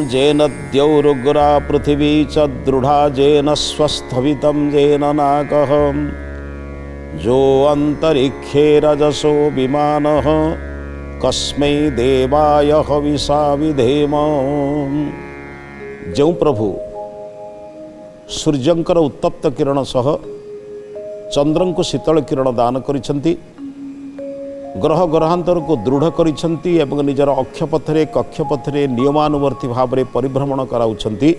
जेन द्यौरुग्रा पृथिवी च दृढ़ा जेन स्वस्थवितं जेन नाकः जो अंतरिक्षे रजसो विमानः कस्मै देवाय हविषा विधेम। जो प्रभु सूर्यंकर उत्तप्त किरण सह चंद्र को शीतल किरण दान करिसेंती, ग्रह ग्रहांतर को दृढ़ करिसेंती एवं निजर अक्षपथरे कक्षपथरे नियमानुवर्ती भाव में परिभ्रमण कराउछंती,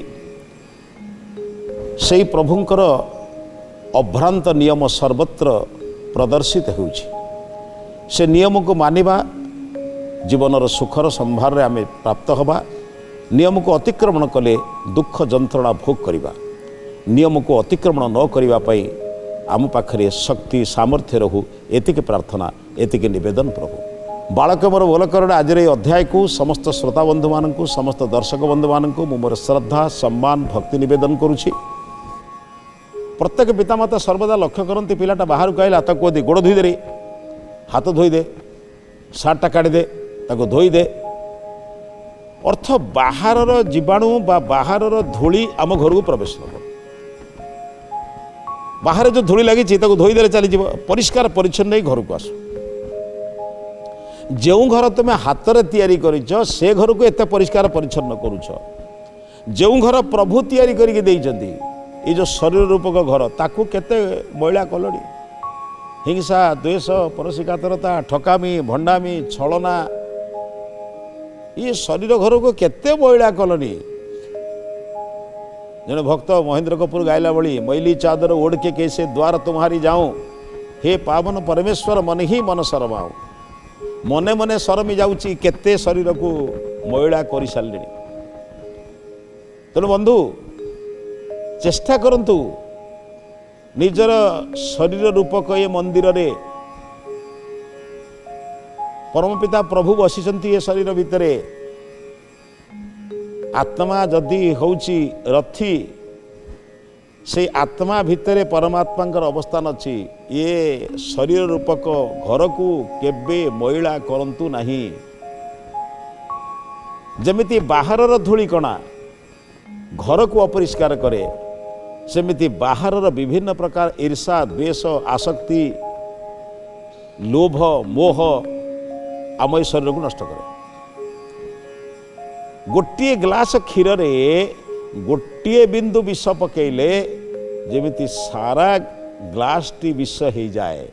सेई प्रभुंकर अभ्रांत नियम सर्वत्र प्रदर्शित होउछि। से नियम को मानिबा जीवनर सुखर संभार आम प्राप्त हवा। नियम को अतिक्रमण कले दुख जंत्रणा भोग करिबा। नियम को अतिक्रमण न करिबा पई आम पाखरे शक्ति सामर्थ्य रहू, एतिके प्रार्थना एतिके निवेदन प्रभु। बालक मोर बोलकर आज अध्याय को समस्त श्रोता बंधु मानक समस्त दर्शक बंधु मानक मोर श्रद्धा सम्मान भक्ति निवेदन करुछि। प्रत्येक पितामाता सर्वदा लक्ष्य करती पिलाटा बाहर कहला ताको दे गोड़ धोई दे, हाथ धोई दे, सार्टा काढ़ी दे, ताको धोई दे। अर्थ बाहर जीवाणु बा बाहर धूली आम घर को प्रवेश न। बाहर जो धूली लगी धोई दे चली परिष्कार परिच्छन्न घर को आस। जो घर तुम हाथ में तैयारी करिछ से घर को एत परिष्कार परिच्छन्न करुछ। जो घर प्रभु तैयारी करके देइछंती ये जो शरीर रूपक घर ताकू केते मैला कलड़ी। हिंसा द्वेष परसिकातरता ठकामी भंडामी छलना ये शरीर घर को केते मैला कलनी। जन भक्त महेंद्र कपूर गायला बड़ी मैली चादर ओढ़ के कैसे द्वार तुम्हारी जाऊं, हे पावन परमेश्वर मन ही मन शरमाऊं। मने मने शरमी जाऊँगी केते शरीर को मैला कर सारे। तेणु बंधु चेष्टा करंतु निजर शरीर रूपक ये मंदिर रे परमपिता प्रभु बसिचंती ये शरीर भितरे। आत्मा जदि होउची रथी से आत्मा भितरे परमात्मा अवस्थान अच्छी। ये शरीर रूपक घर को केबे मैला करंतु नहीं। जमिति बाहरर धूली कणा घर को अपरिष्कार करे, सेमिति बाहरर विभिन्न प्रकार ईर्षा द्वेष आसक्ति लोभ मोह आम शरीर को नष्ट करे। गोटे ग्लास क्षीर रे गोटे बिंदु विष पकेले जेमिति सारा ग्लास टी विष हो जाए,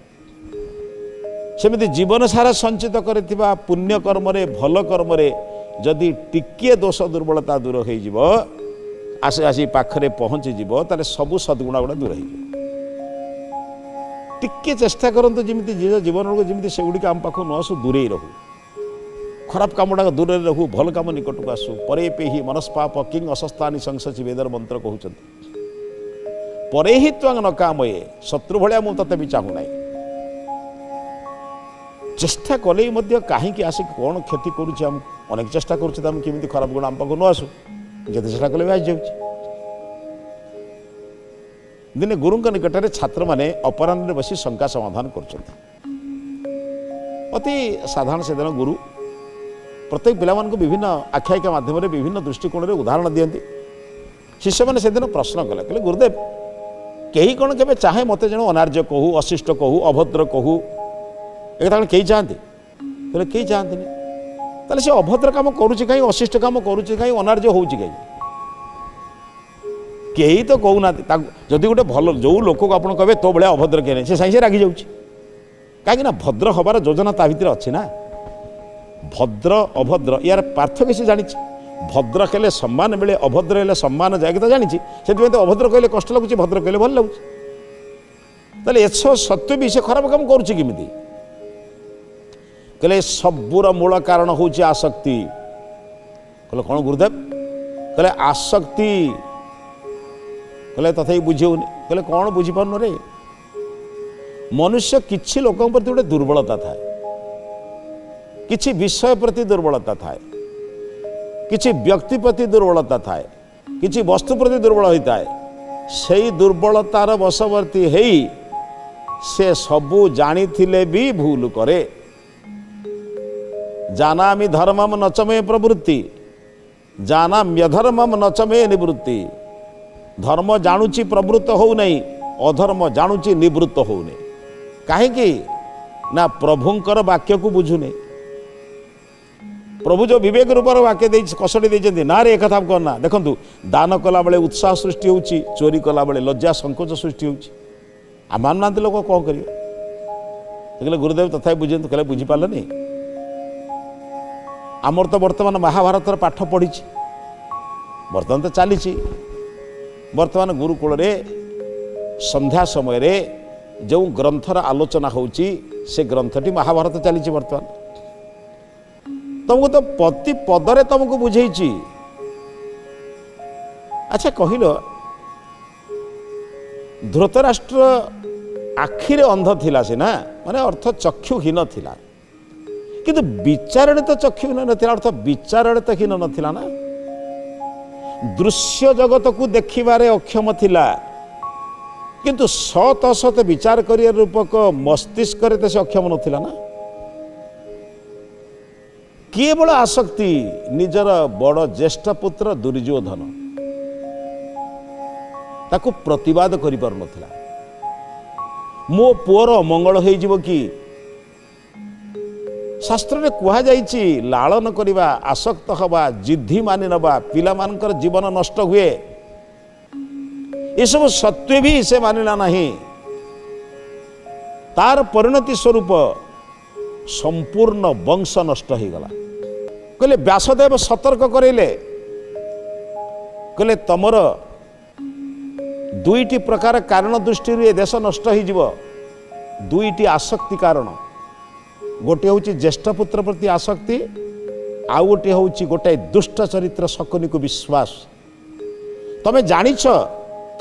सेमिति जीवन सारा संचित करथिबा पुण्य कर्म रे भल कर्म रे जदि टिके दोष दुर्बलता दूर हो जिव आसे आसी पाखरे पहुँची जीव ताले सबु सद्गुणा गुड़ा दूर हो। टिके चेष्टा करंतु जेमिति जीवन को जेमिति सेगुड़ी आम पाख न आसु दूरे रहू। खराब काम गुड़ा दूर रहू, भल काम निकट को आसू। परे पेहि मनस्पाप किंग असस्तानि संसचि वेदर मंत्र कहते। परे ही त्वांग न कामये शत्रु भलिया मु तते भी चाहू नाही। चेष्टा कले कहीं आसिक कौन क्षति करुचे आम अनेक चेष्टा करुचे आम केमी खराब गुण आम पाख न आसू। जब चेष्टा कले भी आसी जाऊँ। दिने गुरु निकट में छात्र मैंने अपराह्न बसी शंका समाधान कर अति साधारण से दिन गुरु प्रत्येक पिला विभिन्न आख्यायिका माध्यम विभिन्न दृष्टिकोण में उदाहरण दियंती। शिष्य मैंने से दिन प्रश्न कले कहले गुरुदेव कहीं कौन के चाहे मत जन अनार्य कहू अशिष्ट कहू अभद्र कहू एक कहीं चाहती कहले कहीं चाहती ताले से अभद्र काम करुच्ची कहीं अशिष्ट काम करुच्ची कहीं अनार्य होउची कहीं कहीं तो कहूना। जदि गोटे भल जो लोक को आप कहे तो भाया अभद्र कहे से साइंस रागी जाऊँगी कहीं भद्र हबार योजना ता भर अच्छी ना। भद्र अभद्र यार पार्थक्य से जानी। भद्र कहले सम्मान मिले अभद्र हेले सम्मान जाए तो जानी। से तो अभद्र कहले कष्ट लगुच भद्र कहले भल लगुच। ताले एस सत्य भी से खराब काम करुच्ची किमिति कहले सबूर मूल कारण हूँ आसक्ति। कहले कौन गुरुदेव कहले आसक्ति कहले तथा बुझेनि। कहले कौन बुझीपार रे मनुष्य किछि लोक प्रति गोटे दुर्बलता थाए, किछि विषय प्रति दुर्बलता थाए, किछि व्यक्ति प्रति दुर्बलता थाए, किछि वस्तु प्रति दुर्बल होता है। से दुर्बलतार वशवर्ती हेई से सबू जानी थिले भी भूल करे। जानामि धर्मम नचमे प्रवृत्ति ଜାନାମ୍ୟଧର୍ମମ୍ ନଚମେ ନିବୃତ୍ତି। ଧର୍ମ ଜାଣୁଛି ପ୍ରବୃତ୍ତ ହେଉନାହିଁ, ଅଧର୍ମ ଜାଣୁଛି ନିବୃତ୍ତ ହେଉନି। କାହିଁକି ନା ପ୍ରଭୁଙ୍କର ବାକ୍ୟକୁ ବୁଝୁନି। ପ୍ରଭୁ ଯେଉଁ ବିବେକ ରୂପର ବାକ୍ୟ ଦେଇ କଷଟି ଦେଇଛନ୍ତି, ନା ରେ ଏକଥା କରନା। ଦେଖନ୍ତୁ, ଦାନ କଲାବେଳେ ଉତ୍ସାହ ସୃଷ୍ଟି ହେଉଛି, ଚୋରି କଲାବେଳେ ଲଜ୍ଜା ସଂକୋଚ ସୃଷ୍ଟି ହେଉଛି। ଆଉ ମାନୁନାହାନ୍ତି ଲୋକ, କ'ଣ କରିବେ? କହିଲେ ଗୁରୁଦେବ ତଥାପି ବୁଝନ୍ତୁ। କହିଲେ ବୁଝିପାରିଲନି? ଆମର ତ ବର୍ତ୍ତମାନ ମହାଭାରତର ପାଠ ପଢ଼ିଛି, ବର୍ତ୍ତମାନ ତ ଚାଲିଛି। ବର୍ତ୍ତମାନ ଗୁରୁକୁଳରେ ସନ୍ଧ୍ୟା ସମୟରେ ଯେଉଁ ଗ୍ରନ୍ଥର ଆଲୋଚନା ହେଉଛି, ସେ ଗ୍ରନ୍ଥଟି ମହାଭାରତ ଚାଲିଛି ବର୍ତ୍ତମାନ। ତମକୁ ତ ପ୍ରତି ପଦରେ ତମକୁ ବୁଝେଇଛି। ଆଚ୍ଛା କହିଲ, ଧୃତରାଷ୍ଟ୍ର ଆଖିରେ ଅନ୍ଧ ଥିଲା ସିନା, ମାନେ ଅର୍ଥ ଚକ୍ଷୁହୀନ ଥିଲା, କିନ୍ତୁ ବିଚାରରେ ତ ଚକ୍ଷୁହୀନ ନଥିଲା, ଅର୍ଥ ବିଚାରରେ ତ ହୀନ ନଥିଲା ନା। ଦୃଶ୍ୟ ଜଗତକୁ ଦେଖିବାରେ ଅକ୍ଷମ ଥିଲା, କିନ୍ତୁ ସତ୍ ଅସତ୍ ବିଚାର କରିବା ରୂପକ ମସ୍ତିଷ୍କରେ ତ ସେ ଅକ୍ଷମ ନଥିଲା ନା। କେବଳ ଆସକ୍ତି ନିଜର ବଡ଼ ଜ୍ୟେଷ୍ଠ ପୁତ୍ର ଦୁର୍ଯ୍ୟୋଧନ, ତାକୁ ପ୍ରତିବାଦ କରିପାରୁନଥିଲା। ମୋ ପୁଅର ଅମଙ୍ଗଳ ହେଇଯିବ କି? ଶାସ୍ତ୍ରରେ କୁହାଯାଇଛି, ଲାଳନ କରିବା, ଆସକ୍ତ ହେବା, ଜିଦ୍ଧି ମାନି ନେବା, ପିଲାମାନଙ୍କର ଜୀବନ ନଷ୍ଟ ହୁଏ। ଏସବୁ ସତ୍ତ୍ୱେ ବି ସେ ମାନିଲା ନାହିଁ। ତାର ପରିଣତି ସ୍ୱରୂପ ସମ୍ପୂର୍ଣ୍ଣ ବଂଶ ନଷ୍ଟ ହେଇଗଲା। କହିଲେ ବ୍ୟାସଦେବ ସତର୍କ କରାଇଲେ, କହିଲେ ତମର ଦୁଇଟି ପ୍ରକାର କାରଣ ଦୃଷ୍ଟିରୁ ଏ ଦେଶ ନଷ୍ଟ ହେଇଯିବ। ଦୁଇଟି ଆସକ୍ତି କାରଣ, ଗୋଟିଏ ହେଉଛି ଜ୍ୟେଷ୍ଠ ପୁତ୍ର ପ୍ରତି ଆସକ୍ତି, ଆଉ ଗୋଟିଏ ହେଉଛି ଗୋଟାଏ ଦୁଷ୍ଟ ଚରିତ୍ର ଶକୁନିକୁ ବିଶ୍ୱାସ। ତମେ ଜାଣିଛ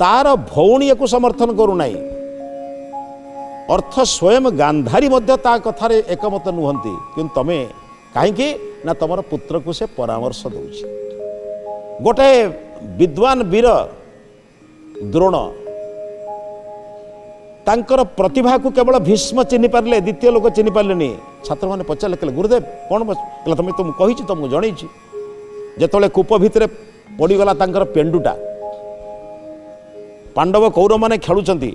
ତାର ଭଉଣୀ ୟାକୁ ସମର୍ଥନ କରୁନାହିଁ, ଅର୍ଥ ସ୍ୱୟଂ ଗାନ୍ଧାରୀ ମଧ୍ୟ ତା କଥାରେ ଏକମତ ନୁହନ୍ତି, କିନ୍ତୁ ତମେ କାହିଁକି ନା ତମର ପୁତ୍ରକୁ ସେ ପରାମର୍ଶ ଦେଉଛି। ଗୋଟାଏ ବିଦ୍ୱାନ ବୀର ଦ୍ରୋଣ, ତାଙ୍କର ପ୍ରତିଭାକୁ କେବଳ ଭୀଷ୍ମ ଚିହ୍ନି ପାରିଲେ, ଦ୍ୱିତୀୟ ଲୋକ ଚିହ୍ନି ପାରିଲେନି। ଛାତ୍ରମାନେ ପଚାରିଲେ, କହିଲେ ଗୁରୁଦେବ କ'ଣ? କହିଲେ ତମେ ତ ମୁଁ କହିଛି, ତମକୁ ଜଣେଇଛି। ଯେତେବେଳେ କୂପ ଭିତରେ ପଡ଼ିଗଲା ତାଙ୍କର ପେଣ୍ଡୁଟା, ପାଣ୍ଡବ କୌରବମାନେ ଖେଳୁଛନ୍ତି,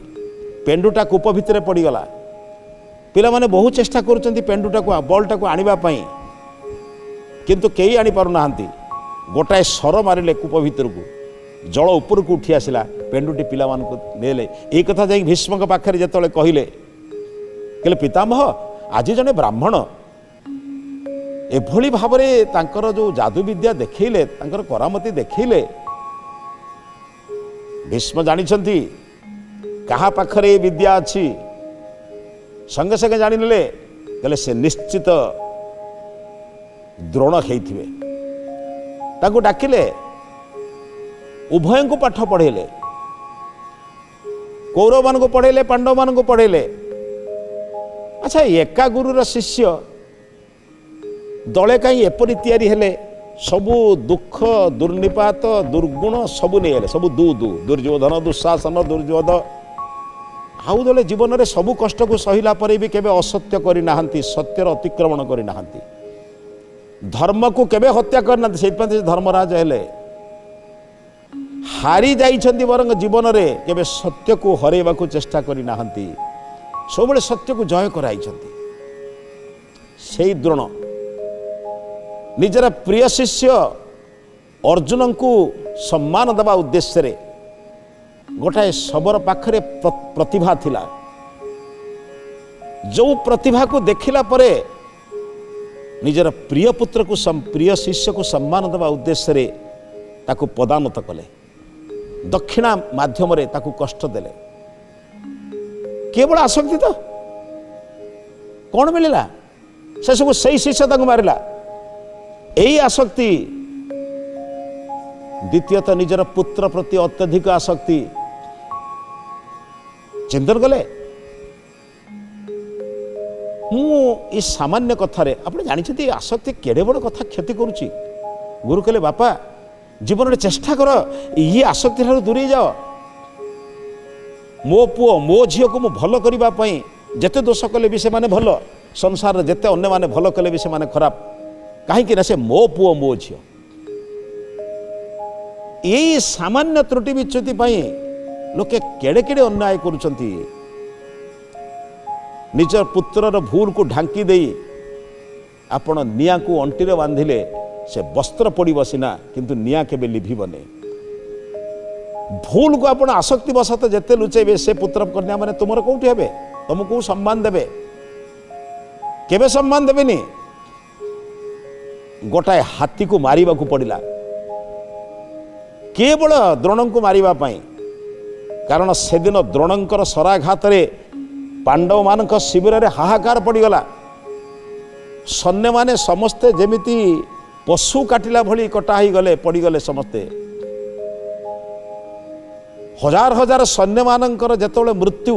ପେଣ୍ଡୁଟା କୂପ ଭିତରେ ପଡ଼ିଗଲା। ପିଲାମାନେ ବହୁ ଚେଷ୍ଟା କରୁଛନ୍ତି ପେଣ୍ଡୁଟାକୁ, ବଲ୍ଟାକୁ ଆଣିବା ପାଇଁ, କିନ୍ତୁ କେହି ଆଣିପାରୁନାହାନ୍ତି। ଗୋଟାଏ ସର ମାରିଲେ କୂପ ଭିତରକୁ, ଜଳ ଉପରକୁ ଉଠି ଆସିଲା, ପେଣ୍ଡୁଟି ପିଲାମାନଙ୍କୁ ନେଲେ। ଏଇ କଥା ଯାଇ ଭୀଷ୍ମଙ୍କ ପାଖରେ ଯେତେବେଳେ କହିଲେ, ପିତାମହ, ଆଜି ଜଣେ ବ୍ରାହ୍ମଣ ଏଭଳି ଭାବରେ ତାଙ୍କର ଯେଉଁ ଯାଦୁବିଦ୍ୟା ଦେଖେଇଲେ, ତାଙ୍କର କରାମତି ଦେଖେଇଲେ, ଭୀଷ୍ମ ଜାଣିଛନ୍ତି କାହା ପାଖରେ ଏ ବିଦ୍ୟା ଅଛି। ସଙ୍ଗେ ସଙ୍ଗେ ଜାଣିନେଲେ, କହିଲେ ସେ ନିଶ୍ଚିତ ଦ୍ରୋଣ ହେଇଥିବେ। ତାଙ୍କୁ ଡାକିଲେ, ଉଭୟଙ୍କୁ ପାଠ ପଢ଼େଇଲେ, କୌରବମାନଙ୍କୁ ପଢ଼େଇଲେ, ପାଣ୍ଡବମାନଙ୍କୁ ପଢ଼େଇଲେ। ଆଚ୍ଛା, ଏକା ଗୁରୁର ଶିଷ୍ୟ ଦଳେ କାହିଁ ଏପରି ତିଆରି ହେଲେ? ସବୁ ଦୁଃଖ, ଦୁର୍ନିପାତ, ଦୁର୍ଗୁଣ ସବୁ ନେଇଗଲେ, ସବୁ ଦୁର୍ଯ୍ୟୋଧନ, ଦୁଃଶାସନ, ଦୁର୍ଯ୍ୟୋଧ। ଆଉ ଦଳେ ଜୀବନରେ ସବୁ କଷ୍ଟକୁ ସହିଲା ପରେ ବି କେବେ ଅସତ୍ୟ କରିନାହାନ୍ତି, ସତ୍ୟର ଅତିକ୍ରମଣ କରିନାହାନ୍ତି, ଧର୍ମକୁ କେବେ ହତ୍ୟା କରିନାହାନ୍ତି। ସେଇଥିପାଇଁ ସେ ଧର୍ମରାଜ ହେଲେ। ହାରି ଯାଇଛନ୍ତି ବରଂ ଜୀବନରେ କେବେ ସତ୍ୟକୁ ହରେଇବାକୁ ଚେଷ୍ଟା କରିନାହାନ୍ତି, ସବୁବେଳେ ସତ୍ୟକୁ ଜୟ କରାଇଛନ୍ତି। ସେଇ ଦ୍ରୋଣ ନିଜର ପ୍ରିୟ ଶିଷ୍ୟ ଅର୍ଜୁନଙ୍କୁ ସମ୍ମାନ ଦେବା ଉଦ୍ଦେଶ୍ୟରେ ଗୋଟାଏ ଶବର ପାଖରେ ପ୍ରତିଭା ଥିଲା, ଯେଉଁ ପ୍ରତିଭାକୁ ଦେଖିଲା ପରେ ନିଜର ପ୍ରିୟ ପୁତ୍ରକୁ, ପ୍ରିୟ ଶିଷ୍ୟକୁ ସମ୍ମାନ ଦେବା ଉଦ୍ଦେଶ୍ୟରେ ତାକୁ ପଦାନତ କଲେ, ଦକ୍ଷିଣା ମାଧ୍ୟମରେ ତାକୁ କଷ୍ଟ ଦେଲେ। କେବଳ ଆସକ୍ତି ତ କ'ଣ ମିଳିଲା? ସେସବୁ ସେଇ ଶିଷ୍ୟ ତାଙ୍କୁ ମାରିଲା। ଏଇ ଆସକ୍ତି, ଦ୍ୱିତୀୟତଃ ନିଜର ପୁତ୍ର ପ୍ରତି ଅତ୍ୟଧିକ ଆସକ୍ତି। ଚିନ୍ତନ କଲେ, ମୁଁ ଏ ସାମାନ୍ୟ କଥାରେ, ଆପଣ ଜାଣିଛନ୍ତି ଏ ଆସକ୍ତି କେଡ଼େ ବଡ଼ କଥା କ୍ଷତି କରୁଛି। ଗୁରୁ କହିଲେ, ବାପା ଜୀବନରେ ଚେଷ୍ଟା କର ଇଏ ଆସକ୍ତି ଠାରୁ ଦୂରେଇ ଯାଅ। ମୋ ପୁଅ ମୋ ଝିଅକୁ ମୁଁ ଭଲ କରିବା ପାଇଁ ଯେତେ ଦୋଷ କଲେ ବି ସେମାନେ ଭଲ, ସଂସାରରେ ଯେତେ ଅନ୍ୟମାନେ ଭଲ କଲେ ବି ସେମାନେ ଖରାପ। କାହିଁକି ନା ସେ ମୋ ପୁଅ ମୋ ଝିଅ। यही सामान्य त्रुटि विच्युति लोके केड़े केड़े अन्याय करुछंती। निज पुत्रर भूल को ढांकी दे आपण निया को अंटी बांधिले से वस्त्र पड़ब सीना किंतु निया केबे लिभिबने। भूल को आपण आसक्ति बसत जेते लुचेबे से पुत्र कन्या माने तुमर कोठी हेबे, तुमको सम्मान देबे, केबे सम्मान देबेनी। गोटाए हाथी को मारिबा को पड़िला केवल द्रोण को मारिबा पई, कारण से दिन द्रोणंकर शराघात रे पांडव मानक शिविर रे हाहाकार पड़गला। सैन्य माने समस्ते जेमिति पशु काटिला भली कटा ही गले, पड़गले समस्ते। हजार हजार सैन्य मानकर जेतोले मृत्यु,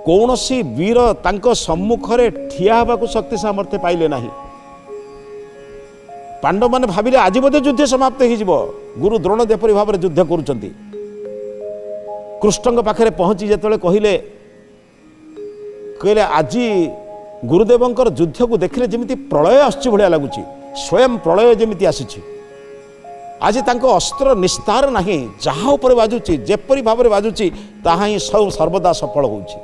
कौनसी वीर तांको सम्मुखरे ठिया हेबाकु शक्ति सामर्थ्य पाइले नाही। पांडव माने भाविले आज बोधे युद्ध समाप्त हो। गुरु द्रोण जेपरी भाव युद्ध करुचंती। कृष्ण पाखे पहुंची जेतोले कहले आज गुरुदेवंकर युद्ध को देखिले जमिति प्रलय आसछि भलिया लागुछि, स्वयं प्रलय जमिति आसीछि। आज तांको अस्त्र निस्तार नाही, जहा ऊपर बाजुछि जेपरी भाव बाजुछि ताहा ही सर्वदा सफल होउछि।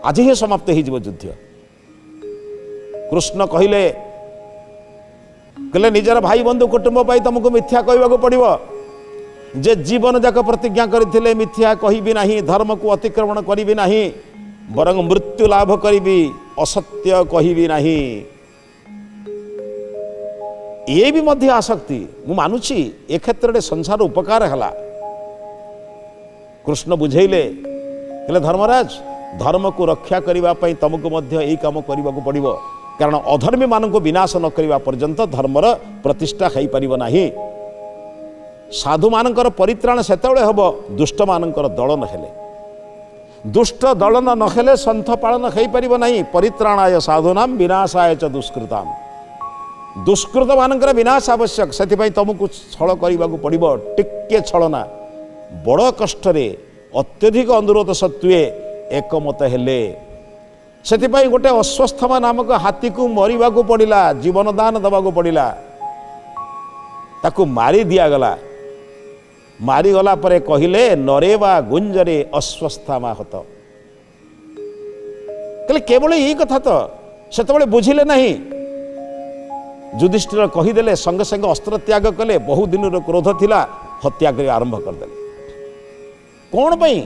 आज ही समाप्त हो युद्ध। कृष्ण कहले निजर भाई बंधु कुटुंब पाई तुमको मिथ्या कहवाक पड़िबो। जे जीवन जाक प्रतिज्ञा करथिले मिथ्या कहिबी नाही, धर्म को अतिक्रमण करिबी नाही, बरং मृत्यु लाभ करिबी, असत्य कहिबी नाही। ये भी मध्य आसक्ति मु मानुछि। ए क्षेत्र में संसार उपकार हला। कृष्ण बुझेइले कहले धर्मराज धर्म को रक्षा करिबा पई तुमको मध्य एई काम करिबाक पड़िबो, कारण अधर्मी मानक विनाश न करिबा पर्यंत धर्मर प्रतिष्ठा खाई परिबो नाही। साधु मानकर परित्राण सेतेबेले हबो दुष्ट मानकर दलन हेले। दुष्ट दलन न हेले संथ पालन खाई परिबो नाही। परित्राणाय साधुनाम विनाशाय च दुष्कृताम। दुष्कृत मानकर विनाश आवश्यक, सेति तुमको छल करिबाक पड़िबो। टिके छलना बड़ कष्ट रे अत्यधिक अनुरोध सत्वे एकमत हेले। सेतिपाई गोटे अश्वस्थमा नामक हाथी को मरिबा को पड़िला, जीवन दान दबा को पड़िला। ताकू मारी दिया गला। मारी गला परे कहिले नरेवा गुंजरे अश्वस्थामा हत। कहले केवल यही कथा तो सेतबेले बुझिले नहीं। युधिष्ठिर कहीदेले संगे संगे अस्त्र त्याग कले। बहु दिन क्रोध थिला, हत्या कर आरंभ करदेले। कौन पई?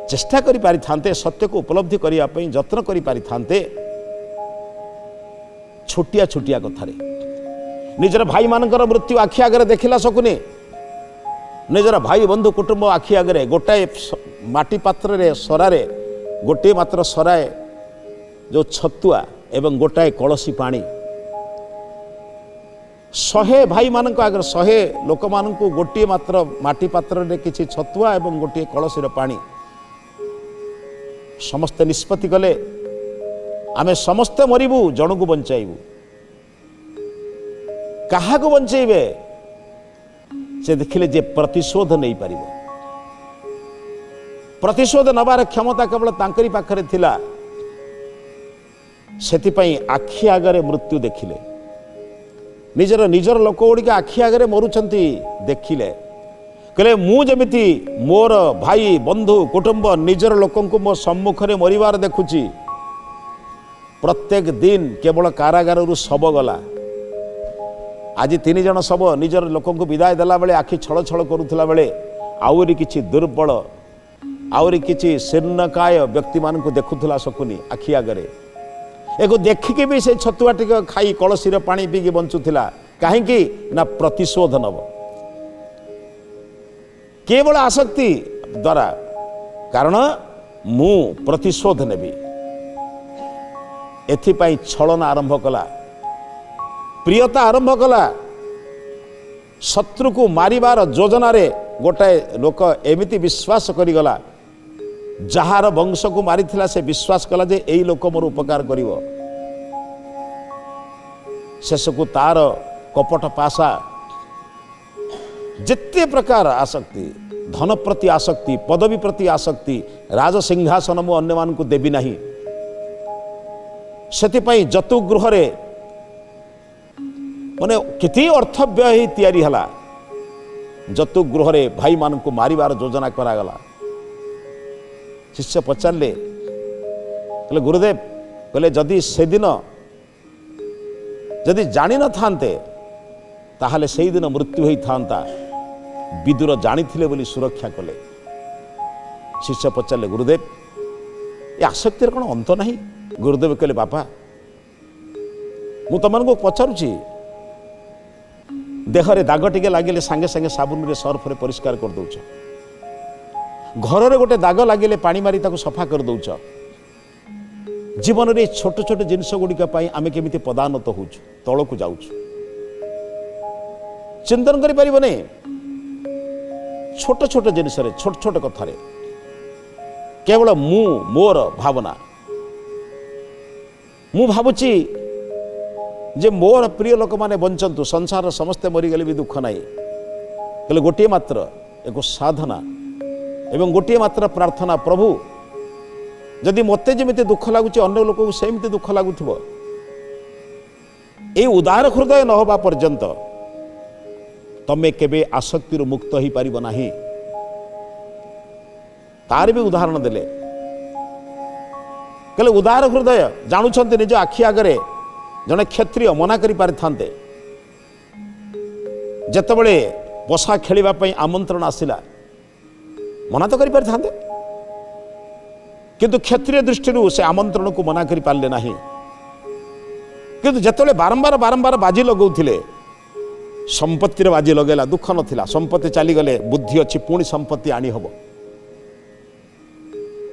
चेष्टा करि पारि थांते, सत्य को उपलब्धि करिया पई यत्न करि पारि थांते। छोटिया छोटिया कथारे निजर भाई मानकर मृत्यु आखि आगे देखिला सकुनी। निजर भाई बंधु कुटुंब आखि आगे गोटाए माटी पात्र रे सरारे गोटे मात्र सराए जो छतुआ एवं गोटाए कलसी पानी। 100 भाई मानक आगे 100 लोक मानक गोटे मात्र माटी पात्र रे किछि छतुआ एवं गोटे कलसीर पानी। समस्ते निष्पत्ति कले आमे समस्ते मरिबू, जन को बंचाइबू। कहा को बंचेबे? से देखिले जे प्रतिशोध नहीं पारिबो। प्रतिशोध नबार क्षमता केवल तांकरी पाखरे थिला। सेतिपई आखि आगरे मृत्यु देखिले। निजर निजर लोक गुड़िक आखि आगरे मरुचंती देखिले। कहले मु जमिति मोर भाई बंधु कुटुंब निजर लोक मो सम्मुखरे मरिवार देखुची। प्रत्येक दिन केवल कारागार रु शब गला। आज 3 जन शब निजर लोक विदाय देला बेले आखि छल छल करुला बेले आउरी किछि दुर्बल आउरी किछि शीर्णकाय व्यक्ति मान को देखुला सकुनी आखि आगरे। एगो देखिके भी से छतुआ टिक खाई कलसीर पानी पीकी बंचुला। काहेकि ना प्रतिशोध नब केवल आसक्ति द्वारा। कारण मु प्रतिशोध नेबी एथिपाई छलना आरंभ कला, प्रियता आरंभ कला। शत्रु को मारिबार योजना रे गोटाए लोक एमिति विश्वास करिगला। जहार वंश को मारिथिला से विश्वास कला जे एई लोक मोर उपकार करिवो। शेष को तार कपट पाशा जिते प्रकार आसक्ति, धन प्रति आसक्ति, पदवी प्रति आसक्ति, राज सिंहासन मु अन्य मान को देवी नहीं। सेतिपाई जतु गृह रे माने केते अर्थ व्यय तैयारी हला। जतुगृह भाई मान को मारिबार योजना करागला। शिष्य पचारे कहले गुरुदेव कहले जदि से दिन जदि जानी न थांते ताहले से दिन मृत्यु होई थांता। विदुर जानी थिले बोली सुरक्षा कले। शिष्य पचारे गुरुदेव ये आसक्तिर कौन अंत नहीं? गुरुदेव कहले बापा मु तुमको पचारुची देहरे दाग टिके लगे सांगे सांगे साबुन रे सर्फ रे परिष्कार कर दौच। घर रे गोटे दाग लगे पानी मारी ताको सफा कर दौच। जीवन रे छोट छोट जिनस गुड़िक आमे केमिति पदान्नत होउछु तळकु जाउछु चिंतन करि परिबो नै। छोट छोट जिनस रे छोट छोट कथा रे केवल मु मोर भावना मु भावुची जे मोर प्रिय लोक माने बंचंतु संसार समस्ते मरीगले भी दुख नहीं। कहले गोटे मात्र एक साधना एवं गोटे मात्र प्रार्थना प्रभु जदि मते जेमिति दुख लगुच अन्य लोक को सेमती दुख लगुव ये उदार हृदय न होबा पर्यंत तमे केबे आसक्ति मुक्त हो पार नहीं। तार भी उदाहरण देले कहले उदार हृदय जानुछंती निज आखि आगरे जड़े क्षत्रिय मना करि पारि थांते जेतेबेले बसा खेलिबा पई आमंत्रण आसिला मना तो करि पारि थांते किंतु क्षत्रिय दृष्टि से आमंत्रण को मना करि पारले नाही। किंतु जेतेबेले बारंबार बारंबार बाजी लगौथिले संपत्ति रे बाजी लगेला दुख नथिला संपत्ति चली गले बुद्धि अच्छी पुणी संपत्ति आनी हबो।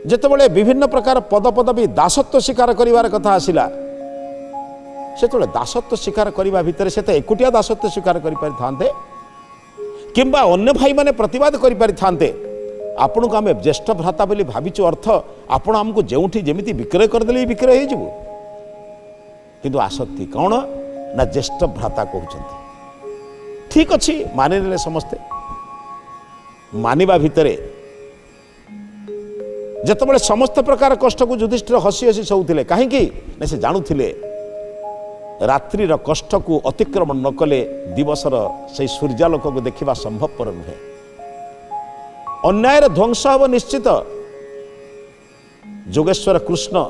जेतेबेले विभिन्न प्रकार पद पदवी दासत्व स्वीकार करिवार कथा आसिला से दासत्व स्वीकार करने भितर से तो एकुटिया दासत्व स्वीकार करि थांते किंबा अन्य भाई माने प्रतिवाद करि थांते। आपन को आम ज्येष्ठ भ्राता बोली भाविचु अर्थ आपण आमको जेउठी जेमिति विक्रय करदेले विक्रय हो जिवो किंतु आसक्ति कौन ना ज्येष्ठ भ्राता कहउछंती। ठीक अच्छी मानिले समस्ते मानिबा भितरे जेतेबेले समस्त प्रकार कष्ट को युधिष्ठिर हसी हसी सहूथिले कहीं से जानुथिले रात्रि कष्ट को अतिक्रमण न कले दिवसर से सूर्यालोक को देखा संभवपर नुहे। अन्याय ध्वंस हम निश्चित। जोगेश्वर कृष्ण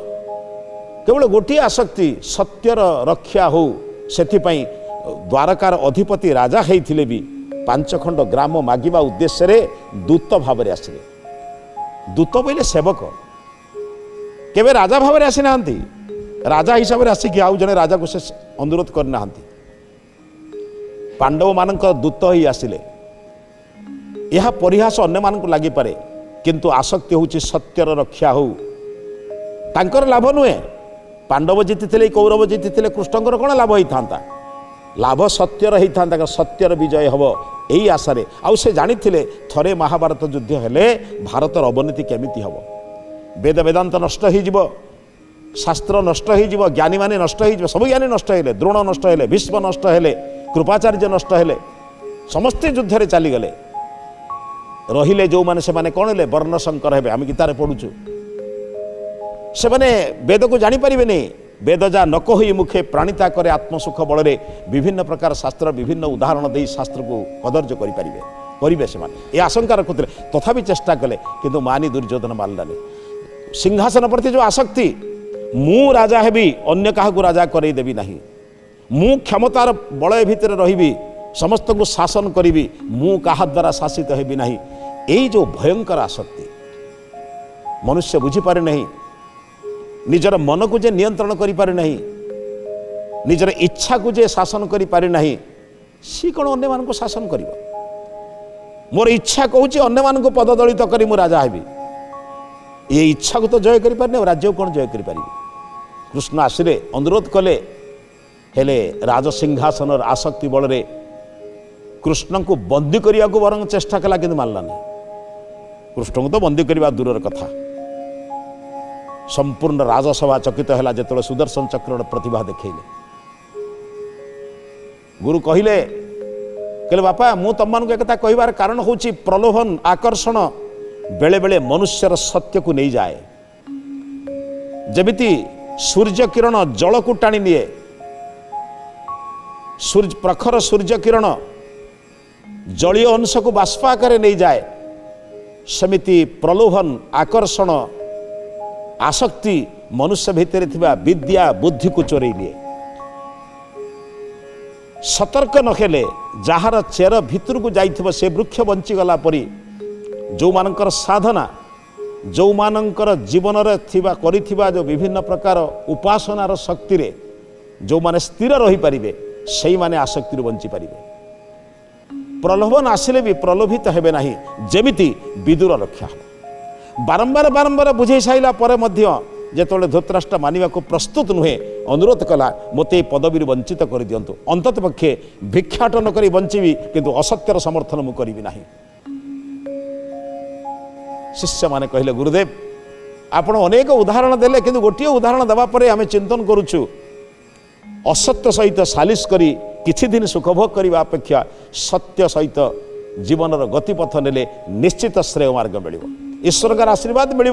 केवल गोटे आसक्ति सत्यर रक्षा हो से द्वारकार अधिपति राजा होते भी 5 खंड ग्राम मागिबा उद्देश्य रे दूत भाव में आसिले। दूत बोले सेवक केवे राजा भाव में आसी नांती राजा हिसाब से आसिक आउ जने राजा को से अनुरोध करना। पांडव मान दूत ही आसिले। यह परिहास अन्य मान को लगी पारे किंतु आसक्ति हूँ सत्यर रक्षा हो तांकर लाभ नुहे। पांडव जीति कौरव जीति कृष्णकर कौन लाभ होता लाभ सत्यर होता सत्यर विजय हम यही आशारे आउ से जानी थरे महाभारत युद्ध हेले भारतर अवनति केमिति हम वेद वेदांत नष्ट हो शास्त्र नष्ट हो ज्ञानी माने नष्ट हो सब ज्ञानी नष्ट हेले द्रोण नष्ट हेले भीष्म नष्ट हेले कृपाचार्य नष्ट हेले समस्ते युद्ध चलीगले रहिले जो माने से माने कौन हेले वर्ण शंकर हेबे आम गीतार पढ़ुचु से माने वेद को जानी पारिबे नहीं। वेद जा न कहि मुखे प्राणिता करे आत्मसुख बल विभिन्न प्रकार शास्त्र विभिन्न उदाहरण दे शास्त्र को कदर्य करेंगे से ये आशंका रखुते तथापि चेष्टा कले किंतु मानी दुर्योधन मानलानी। सिंहासन प्रति जो आसक्ति मु राजा हेबी अन्य क्या राजा करदेवी ना मु क्षमतार बलय भितर रही समस्त को शासन करी मु क्या द्वारा शासित हेबी ना यही जो भयंकर आसक्ति मनुष्य बुझीपारे नहीं निजर मन को जे नियंत्रण करि पारे नहीं निजर इच्छा को जे शासन करि पारे नहीं सी कौन अन्य मान को शासन कर मोर इच्छा कहूँ अन्य मान को पददलित करी मु राजा हेबी ये इच्छा को तो जय करि पारे राज्य को कौन जय करि पारिबे। कृष्ण आसिले अनुरोध कले हेले राजसिंहासन आसक्ति बल कृष्ण को बंदी करने को वर चेष्टा कला कि मानलानी। कृष्ण को तो बंदी करने दूर कथा संपूर्ण राजसभा चकित है जो सुदर्शन चक्र प्रतिभा देखले गुरु कहले बापा मु तुम मान एक कहबार कारण हूँ प्रलोभन आकर्षण बेले बेले मनुष्यर सत्य को नहीं जाए जमिति सूर्य किरण जल को टाणी निए प्रखर सूर्य किरण जलीय अंश को बाष्प आकार नहीं जाए सेमिति प्रलोभन आकर्षण आसक्ति मनुष्य भितर थिबा विद्या बुद्धि को चोरई लिए सतर्क नखेले जार चेर भितर को जाइथिबो से वृक्ष बंची गला परी जो मानकर साधना जो मानकर जीवन रे थिबा करिथिबा जो विभिन्न प्रकार उपासनार शक्ति रे जो माने स्थिर रही पारिबे सेई माने आसक्ति रू बंची पारिबे प्रलोभन आसिले भी प्रलोभित हेबे नाही जेमिति विदुर रक्षा हो बारंबार बारंबार बुझे साइला परे मध्य जेतोले धृतराष्ट्र मानिबा को प्रस्तुत नुहे अनुरोध कला मते पदवी वंचित कर दियंतु अंतत पक्षे भिक्षाटन करी बंचीबी किंतु असत्यर समर्थन मु करिबी नाही शिष्य माने कहले गुरुदेव आपण अनेक उदाहरण देले किंतु गोटिए उदाहरण देवा परे आमे चिंतन करूछु असत्य सहित सालिश करी किछि दिन सुखभोग करने अपेक्षा सत्य सहित जीवन गतिपथ नेले निश्चित श्रेय मार्ग मिल ईश्वर का आशीर्वाद मिल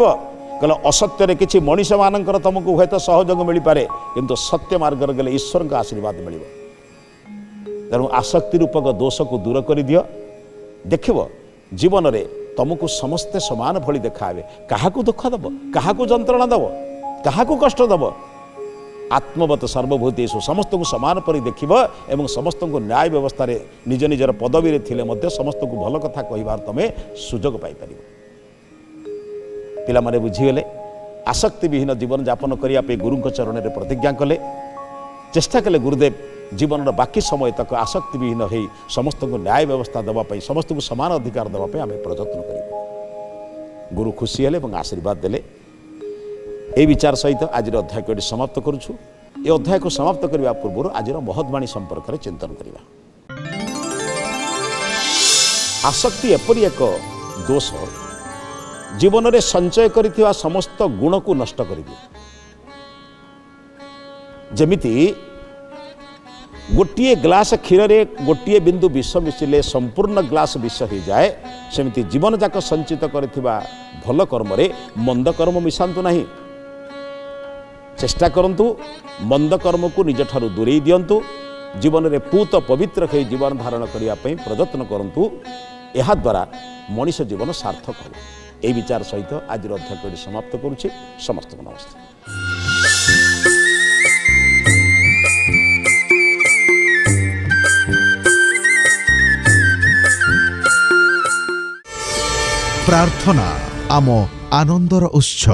कहले असत्य किसी मनीष मानकर तुमको हूँ तो सहयोग मिल पारे किंतु सत्य मार्ग गले ईश्वर का आशीर्वाद मिल तेणु आसक्ति रूपक दोष को दूर कर दियो देखिब जीवन में तुमको समस्ते समान भली देखावे क्या दुख दब क्या जंत्रणा दब क्या कष्ट दब आत्मवत सर्वभूतेषु समस्त को समान परि देखिब एवं समस्त को न्याय व्यवस्था रे निज निजर पदवी रे थिले मध्य समस्त को भल कथा कहिबार तमे सुजोग पाई परिबो पिला माने बुझीगले आसक्ति विहीन जीवन यापन करिया पे गुरु चरण रे प्रतिज्ञा कले चेष्टा कले गुरुदेव जीवन बाकी समय तक आसक्ति विहीन हो समस्त को न्याय व्यवस्था देवाई समस्त को समान अधिकार देवाई आम प्रयत्न कर गुरु खुशी हेले और आशीर्वाद देले ए विचार सहित आज अध्याय को समाप्त करुछु ए अध्याय को समाप्त करने पूर्व आज महत्वाणी संपर्क में चिंतन करवा आसक्ति एपरी एक दोष जीवन में संचय करिथिबा समस्त गुण को नष्ट कर दिए जमिति गोटे ग्लास क्षीर रे गोटे बिंदु विष मिशिले संपूर्ण ग्लास विष हो जाए सेमिति जीवन जाक संचित करिथिबा भल कर्म रे मंद कर्म मिशांतु नहीं चेष्टा करंतु मंद कर्म को निज ठारू दूरेई दियंतु जीवन में पूत पवित्र हो जीवन धारण करने प्रयत्न करंतु यह द्वारा मनीष जीवन सार्थक हो यह विचार सहित आज अध्याय समाप्त करुच्ची समस्त को नमस्ते। प्रार्थना आम आनंदर उत्स।